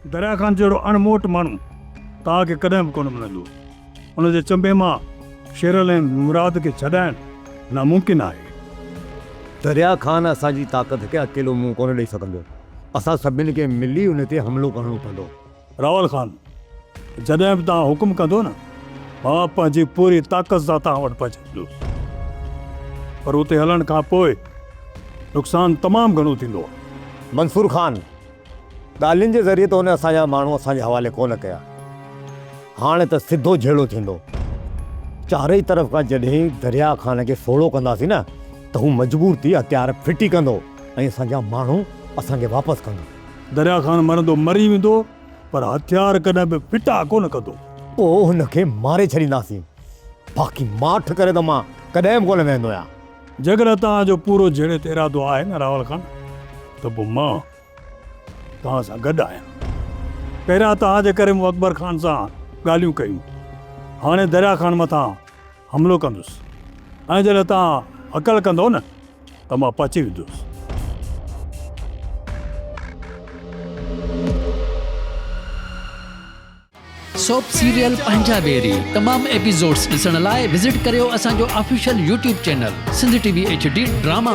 दरिया खान जहिड़ो अणमोट माण्हू तव्हांखे कॾहिं बि कोन मिलंदो। उनजे चंबे मां शेरल ऐं मुराद खे छॾाइणु नामुमकिन आहे। दरिया खान असांजी ताक़त खे अकेलो मुंहुं कोन ॾेई सघंदो। असां सभिनी खे मिली उन ते हमिलो करणो पवंदो। रावल खान, जॾहिं बि तव्हां हुकुम कंदो न, मां पंहिंजी पूरी ताक़त सां तव्हां वटि पहुचंदुसि। पर उते हलण खां पोइ नुक़सानु तमामु घणो थींदो। मंसूर खान, ॻाल्हियुनि जे ज़रिए त हुन असांजा माण्हू असांजे हवाले कोन कया। हाणे त सिधो झेड़ो थींदो। चारई तरफ़ खां जॾहिं दरिया खान खे सोड़ो कंदासीं न, त हू मजबूर थी हथियार फिटी कंदो ऐं असांजा माण्हू असांखे वापसि कंदो। दरिया खान मरंदो मरी वेंदो, पर हथियार कॾहिं बि फिटा कोन कंदो। पोइ हुनखे मारे छॾींदासीं। बाक़ी माठ करे त मां कॾहिं बि कोन वेंदो आहियां। जेकॾहिं तव्हांजो पूरो झेड़े ते इरादो आहे न रावल खान, त पोइ मां तव्हां सां गॾु आहियां। पहिरियां तव्हांजे करे मूं अकबर खान सां ॻाल्हियूं कयूं, हाणे दरिया खान मथां हमिलो कंदुसि। ऐं जॾहिं तव्हां अकल कंदो न, त मां पची वेंदुसि। सोप सीरियल पंजाबेरी तमाम एपिसोड्स ॾिसण लाइ विज़िट करियो असांजो official YouTube channel Sindh TV HD drama.